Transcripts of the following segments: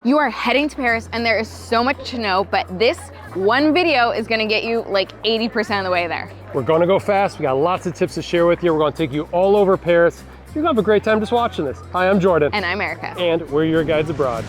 You are heading to Paris and there is so much to know, but this one video is gonna get you like 80% of the way there. We're gonna go fast. We got lots of tips to share with you. We're gonna take you all over Paris. You're gonna have a great time just watching this. Hi, I'm Jordan. And I'm Erica. And we're your guides abroad.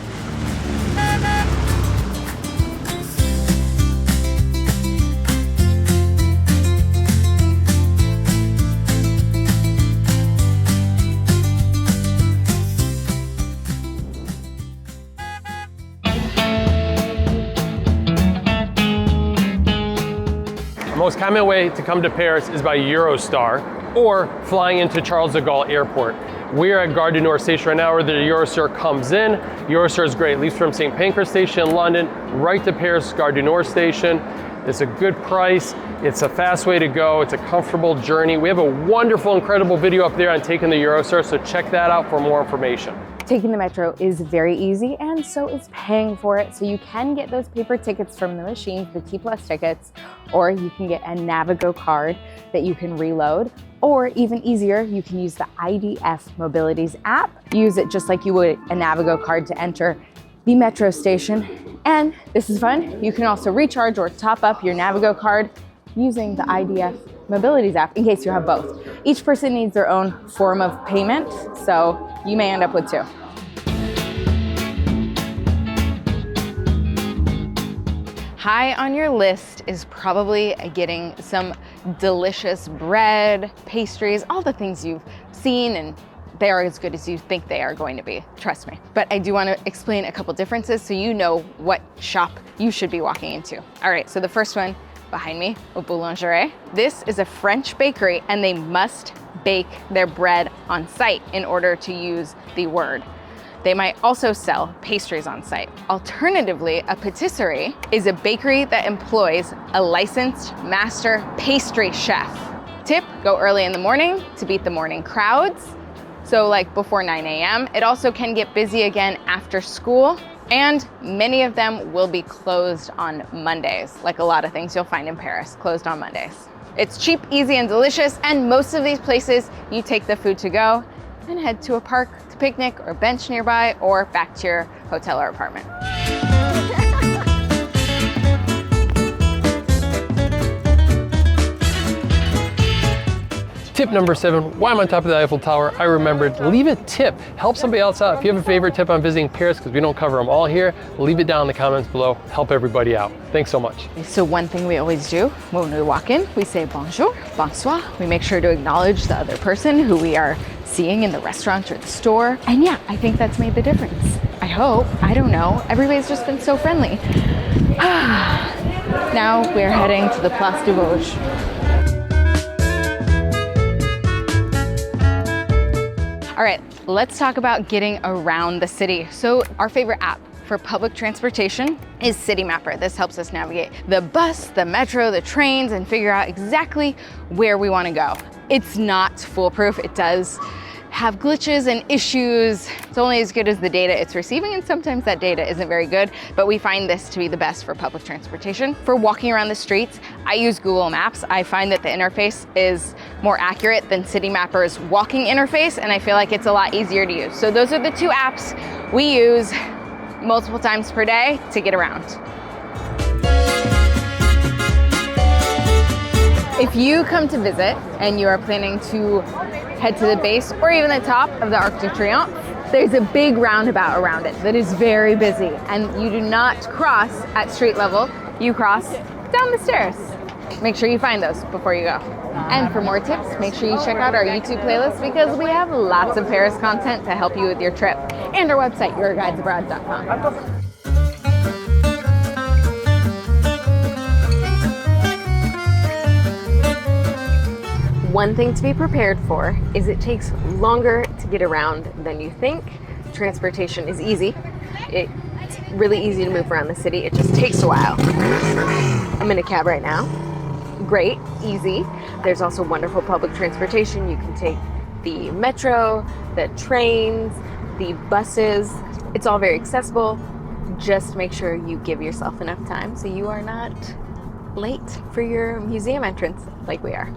The most common way to come to Paris is by Eurostar or flying into Charles de Gaulle Airport. We're at Gare du Nord station right now where the Eurostar comes in. Eurostar is great, leaves from St. Pancras station in London, right to Paris Gare du Nord station. It's a good price, it's a fast way to go, it's a comfortable journey. We have a wonderful, incredible video up there on taking the Eurostar, so check that out for more information. Taking the metro is very easy, and so is paying for it. So you can get those paper tickets from the machines, the T+ tickets, or you can get a Navigo card that you can reload, or even easier, you can use the IDF Mobilities app. Use it just like you would a Navigo card to enter the metro station. And this is fun, you can also recharge or top up your Navigo card using the IDF Mobilities app in case you have both. Each person needs their own form of payment, so you may end up with two. High on your list is probably getting some delicious bread, pastries, all the things you've seen, and they are as good as you think they are going to be, trust me. But I do want to explain a couple differences so you know what shop you should be walking into. All right, so the first one behind me, Au Boulangerie. This is a French bakery and they must bake their bread on site in order to use the word. They might also sell pastries on site. Alternatively, a patisserie is a bakery that employs a licensed master pastry chef. Tip, go early in the morning to beat the morning crowds. So like before 9 a.m. It also can get busy again after school, and many of them will be closed on Mondays, like a lot of things you'll find in Paris, closed on Mondays. It's cheap, easy, and delicious, and most of these places, you take the food to go and head to a park to picnic or bench nearby or back to your hotel or apartment. Tip number 7, while I'm on top of the Eiffel Tower, I remembered, leave a tip. Help somebody else out. If you have a favorite tip on visiting Paris, because we don't cover them all here, leave it down in the comments below. Help everybody out. Thanks so much. So one thing we always do when we walk in, we say bonjour, bonsoir. We make sure to acknowledge the other person who we are seeing in the restaurant or the store. And yeah, I think that's made the difference. I hope, I don't know. Everybody's just been so friendly. Now we're heading to the Place du Vosges. All right, let's talk about getting around the city. So our favorite app for public transportation is CityMapper. This helps us navigate the bus, the metro, the trains, and figure out exactly where we want to go. It's not foolproof. It does have glitches and issues. It's only as good as the data it's receiving, and sometimes that data isn't very good, but we find this to be the best for public transportation. For walking around the streets, I use Google Maps. I find that the interface is more accurate than CityMapper's walking interface, and I feel like it's a lot easier to use. So those are the two apps we use multiple times per day to get around. If you come to visit and you are planning to head to the base or even the top of the Arc de Triomphe, there's a big roundabout around it that is very busy, and you do not cross at street level, you cross down the stairs. Make sure you find those before you go. And for more tips, make sure you check out our YouTube playlist because we have lots of Paris content to help you with your trip, and our website, yourguidesabroad.com. One thing to be prepared for is it takes longer to get around than you think. Transportation is easy. It's really easy to move around the city. It just takes a while. I'm in a cab right now. Great, easy. There's also wonderful public transportation. You can take the metro, the trains, the buses. It's all very accessible. Just make sure you give yourself enough time so you are not late for your museum entrance like we are.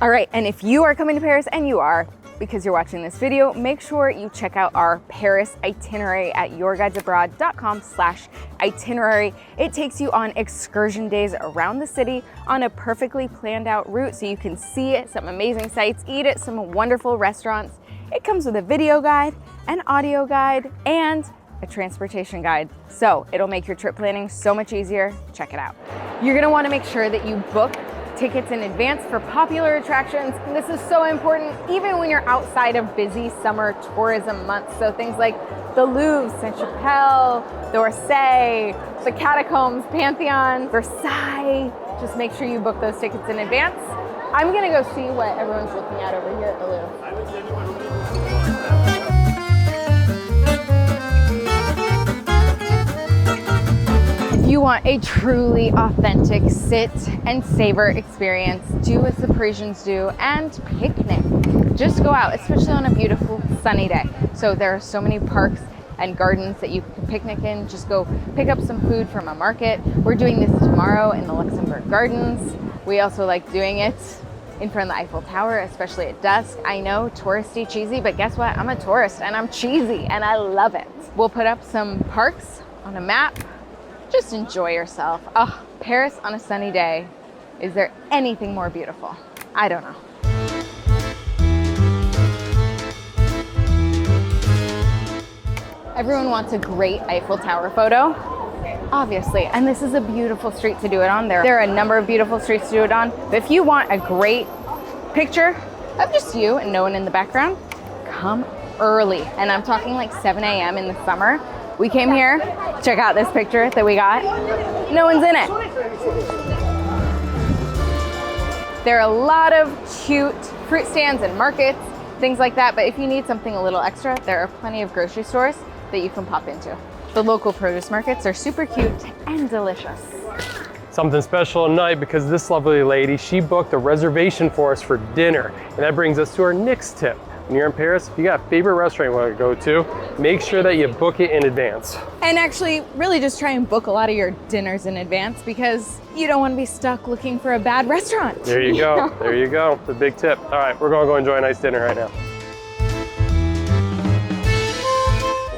All right, and if you are coming to Paris, and you are, because you're watching this video, make sure you check out our Paris itinerary at yourguidesabroad.com/itinerary. It takes you on excursion days around the city on a perfectly planned out route so you can see some amazing sights, eat at some wonderful restaurants. It comes with a video guide, an audio guide, and a transportation guide. So it'll make your trip planning so much easier. Check it out. You're gonna wanna make sure that you book tickets in advance for popular attractions. And this is so important even when you're outside of busy summer tourism months. So things like the Louvre, Saint-Chapelle, d'Orsay, the Catacombs, Pantheon, Versailles. Just make sure you book those tickets in advance. I'm gonna go see what everyone's looking at over here at the Louvre. If you want a truly authentic sit and savor experience, do as the Parisians do and picnic. Just go out, especially on a beautiful sunny day. So there are so many parks and gardens that you can picnic in. Just go pick up some food from a market. We're doing this tomorrow in the Luxembourg Gardens. We also like doing it in front of the Eiffel Tower, especially at dusk. I know, touristy, cheesy, but guess what? I'm a tourist and I'm cheesy and I love it. We'll put up some parks on a map. Just enjoy yourself. Oh, Paris on a sunny day. Is there anything more beautiful? I don't know. Everyone wants a great Eiffel Tower photo, obviously, and this is a beautiful street to do it on. There are a number of beautiful streets to do it on, but if you want a great picture of just you and no one in the background, come early. And I'm talking like 7 a.m. in the summer. We came here, check out this picture that we got. No one's in it. There are a lot of cute fruit stands and markets, things like that, but if you need something a little extra, there are plenty of grocery stores that you can pop into. The local produce markets are super cute and delicious. Something special tonight because this lovely lady, she booked a reservation for us for dinner. And that brings us to our next tip. When you're in Paris, if you got a favorite restaurant you want to go to, make sure that you book it in advance. And actually, really just try and book a lot of your dinners in advance because you don't want to be stuck looking for a bad restaurant. There you go, there you go, the big tip. All right, we're gonna go enjoy a nice dinner right now.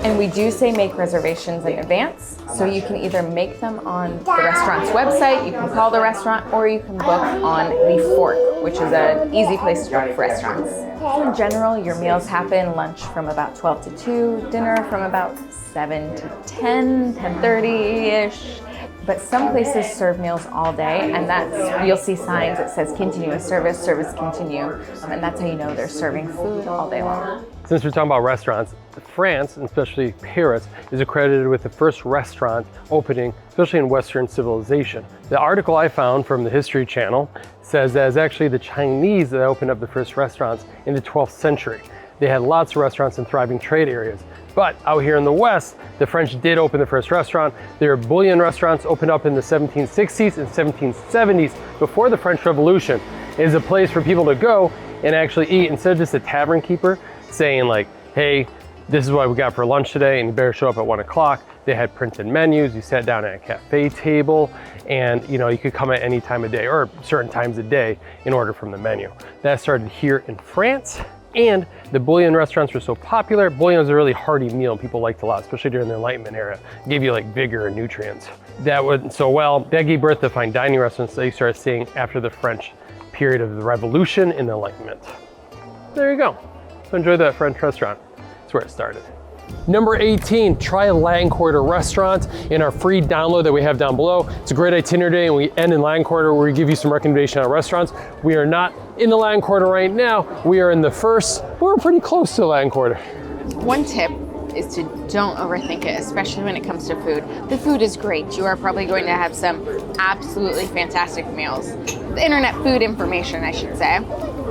And we do say make reservations in advance. So you can either make them on the restaurant's website, you can call the restaurant, or you can book on the Fork, which is an easy place to book for restaurants. So in general, your meals happen, lunch from about 12 to 2, dinner from about 7 to 10, 10:30-ish. But some places serve meals all day, and that's, you'll see signs that says continuous service, service continue, and that's how you know they're serving food all day long. Since we're talking about restaurants, France, and especially Paris, is accredited with the first restaurant opening, especially in Western civilization. The article I found from the History Channel says that it's actually the Chinese that opened up the first restaurants in the 12th century. They had lots of restaurants in thriving trade areas. But out here in the West, the French did open the first restaurant. Their bullion restaurants opened up in the 1760s and 1770s before the French Revolution. It is a place for people to go and actually eat instead of just a tavern keeper saying like, hey, this is what we got for lunch today and you better show up at 1 o'clock. They had printed menus, you sat down at a cafe table, and you could come at any time of day or certain times of day and order from the menu. That started here in France. And the bouillon restaurants were so popular. Bouillon was a really hearty meal people liked a lot, especially during the Enlightenment era. It gave you like vigor and nutrients. That went so well, that gave birth to fine dining restaurants that you started seeing after the French period of the Revolution and the Enlightenment. There you go. So enjoy that French restaurant. That's where it started. Number 18, try a Latin Quarter restaurant in our free download that we have down below. It's a great itinerary and we end in Latin Quarter where we give you some recommendations on restaurants. We are not in the Latin Quarter right now. We are in the first, we're pretty close to the Latin Quarter. One tip is to don't overthink it, especially when it comes to food. The food is great. You are probably going to have some absolutely fantastic meals. The internet food information, I should say,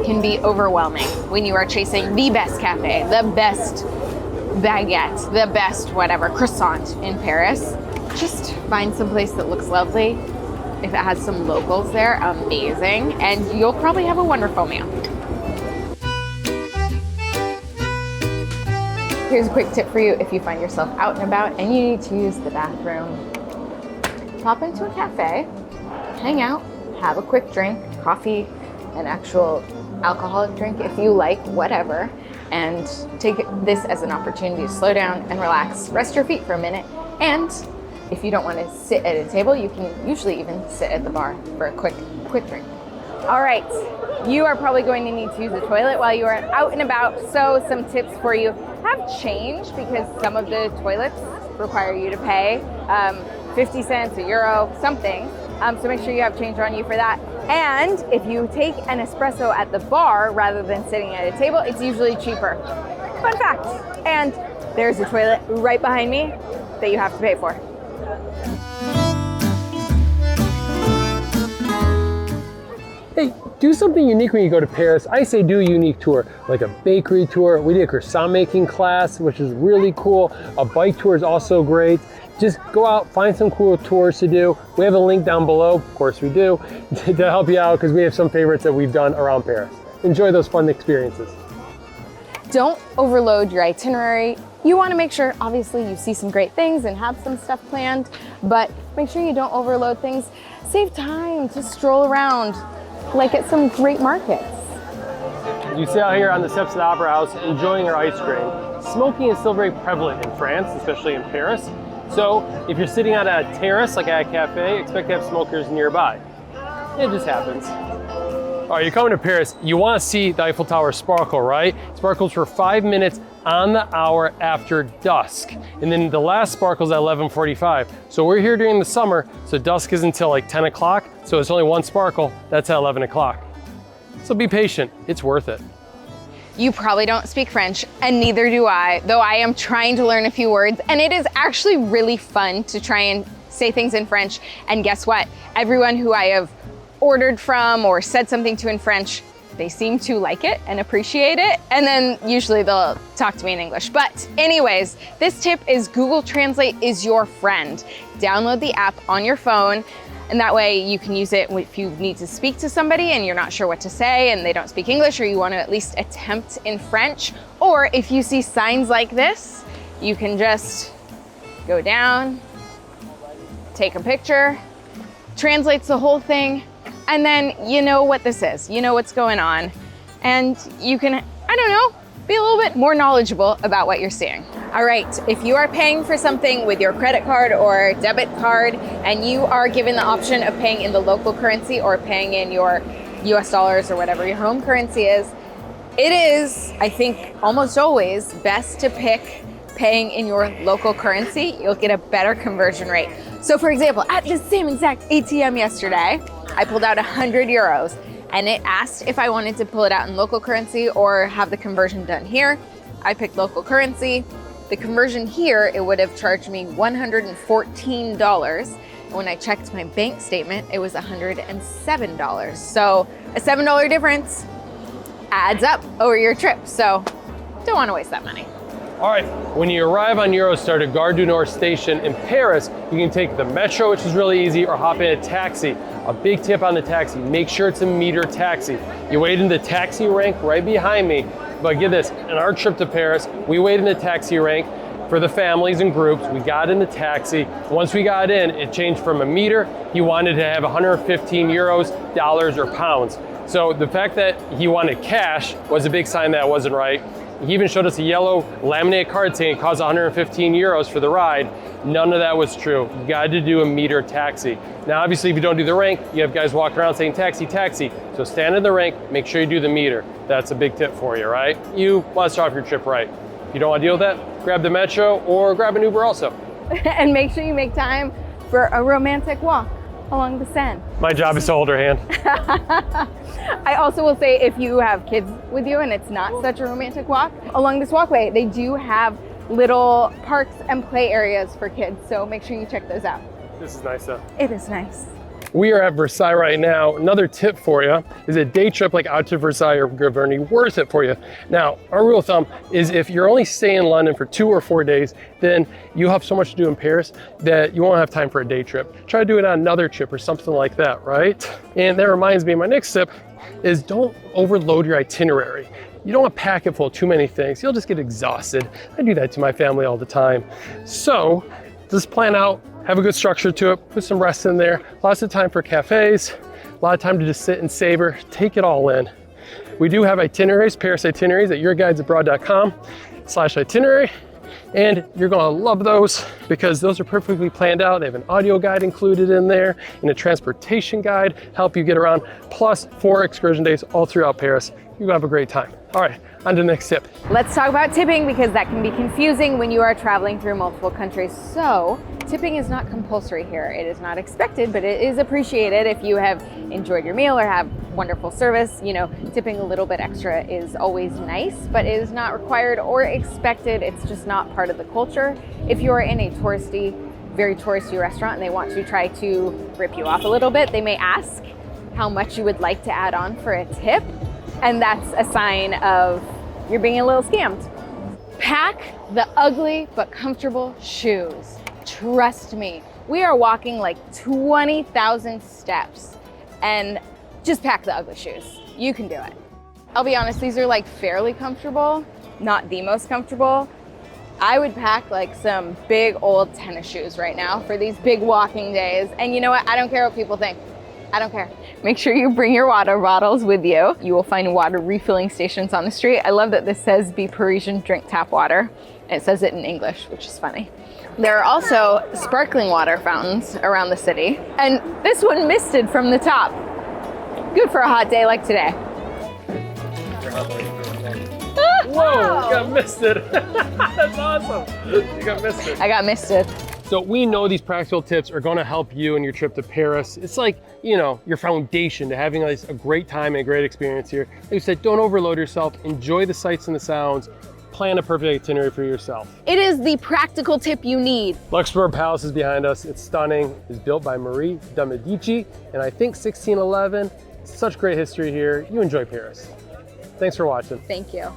can be overwhelming when you are chasing the best cafe, the best baguette, the best whatever, croissant in Paris. Just find some place that looks lovely. If it has some locals there, amazing, and you'll probably have a wonderful meal. Here's a quick tip for you if you find yourself out and about and you need to use the bathroom. Pop into a cafe, hang out, have a quick drink, coffee, an actual alcoholic drink if you like, whatever. And take this as an opportunity to slow down and relax, rest your feet for a minute. And if you don't want to sit at a table, you can usually even sit at the bar for a quick drink. All right, you are probably going to need to use the toilet while you are out and about. So some tips for you have changed because some of the toilets require you to pay 50 cents, €1, something. So make sure you have change on you for that. And if you take an espresso at the bar rather than sitting at a table, it's usually cheaper. Fun fact. And there's a toilet right behind me that you have to pay for. Hey, do something unique when you go to Paris. I say do a unique tour, like a bakery tour. We did a croissant making class, which is really cool. A bike tour is also great. Just go out, find some cool tours to do. We have a link down below, of course we do, to help you out because we have some favorites that we've done around Paris. Enjoy those fun experiences. Don't overload your itinerary. You want to make sure, obviously, you see some great things and have some stuff planned, but make sure you don't overload things. Save time to stroll around, like at some great markets. You sit out here on the steps of the Opera House enjoying your ice cream. Smoking is still very prevalent in France, especially in Paris. So if you're sitting on a terrace, like at a cafe, expect to have smokers nearby. It just happens. All right, you're coming to Paris, you want to see the Eiffel Tower sparkle, right? It sparkles for 5 minutes on the hour after dusk. And then the last sparkles at 11:45. So we're here during the summer, so dusk is until like 10 o'clock. So it's only one sparkle, that's at 11 o'clock. So be patient, it's worth it. You probably don't speak French, and neither do I, though I am trying to learn a few words, and it is actually really fun to try and say things in French. And guess what? Everyone who I have ordered from or said something to in French, they seem to like it and appreciate it, and then usually they'll talk to me in English. But anyways, this tip is Google Translate is your friend. Download the app on your phone, and that way you can use it if you need to speak to somebody and you're not sure what to say and they don't speak English, or you want to at least attempt in French. Or if you see signs like this, you can just go down, take a picture, translates the whole thing, and then you know what this is, you know what's going on, and you can, I don't know, be a little bit more knowledgeable about what you're seeing. All right, if you are paying for something with your credit card or debit card, and you are given the option of paying in the local currency or paying in your US dollars or whatever your home currency is, it is, I think, almost always best to pick paying in your local currency. You'll get a better conversion rate. So for example, at the same exact ATM yesterday, I pulled out €100 and it asked if I wanted to pull it out in local currency or have the conversion done here. I picked local currency. The conversion here, it would have charged me $114. And when I checked my bank statement, it was $107. So a $7 difference adds up over your trip. So don't want to waste that money. All right, when you arrive on Eurostar to Gare du Nord station in Paris, you can take the metro, which is really easy, or hop in a taxi. A big tip on the taxi, make sure it's a meter taxi. You wait in the taxi rank right behind me, but get this, in our trip to Paris, we waited in the taxi rank for the families and groups. We got in the taxi. Once we got in, it changed from a meter. He wanted to have 115 euros, dollars, or pounds. So the fact that he wanted cash was a big sign that wasn't right. He even showed us a yellow laminated card saying it costs 115 euros for the ride. None of that was true. You got to do a meter taxi. Now, obviously, if you don't do the rank, you have guys walking around saying taxi, taxi. So stand in the rank, make sure you do the meter. That's a big tip for you, right? You want to start off your trip right. If you don't want to deal with that, grab the metro or grab an Uber also. And make sure you make time for a romantic walk along the Seine. My job is to hold her hand. I also will say, if you have kids with you and it's not such a romantic walk, along this walkway, they do have little parks and play areas for kids. So make sure you check those out. This is nice though. It is nice. We are at Versailles right now. Another tip for you is a day trip like out to Versailles or Giverny worth it for you. Now, our rule of thumb is if you're only staying in London for 2 or 4 days, then you'll have so much to do in Paris that you won't have time for a day trip. Try to do it on another trip or something like that, right? And that reminds me, my next tip is don't overload your itinerary. You don't want to pack it full of too many things. You'll just get exhausted. I do that to my family all the time. So just plan out, have a good structure to it, put some rest in there, lots of time for cafes, a lot of time to just sit and savor, take it all in. We do have itineraries, Paris itineraries at yourguidesabroad.com/itinerary. And you're gonna love those because those are perfectly planned out. They have an audio guide included in there and a transportation guide, help you get around, plus 4 excursion days all throughout Paris. You're gonna have a great time. All right, on to the next tip. Let's talk about tipping because that can be confusing when you are traveling through multiple countries. So, tipping is not compulsory here. It is not expected, but it is appreciated if you have enjoyed your meal or have wonderful service. You know, tipping a little bit extra is always nice, but it is not required or expected. It's just not part of the culture. If you're in a touristy, very touristy restaurant and they want to try to rip you off a little bit, they may ask how much you would like to add on for a tip. And that's a sign of you're being a little scammed. Pack the ugly but comfortable shoes. Trust me, we are walking like 20,000 steps and just pack the ugly shoes. You can do it. I'll be honest, these are like fairly comfortable, not the most comfortable. I would pack like some big old tennis shoes right now for these big walking days. And you know what? I don't care what people think. I don't care. Make sure you bring your water bottles with you. You will find water refilling stations on the street. I love that this says "Be Parisian, drink tap water." And it says it in English, which is funny. There are also sparkling water fountains around the city. And this one misted from the top. Good for a hot day like today. Whoa, you got misted. That's awesome. You got misted. I got misted. So we know these practical tips are gonna help you in your trip to Paris. It's like, you know, your foundation to having a great time and a great experience here. Like you said, don't overload yourself, enjoy the sights and the sounds, plan a perfect itinerary for yourself. It is the practical tip you need. Luxembourg Palace is behind us. It's stunning. It's built by Marie de Medici, and I think 1611. Such great history here. You enjoy Paris. Thanks for watching. Thank you.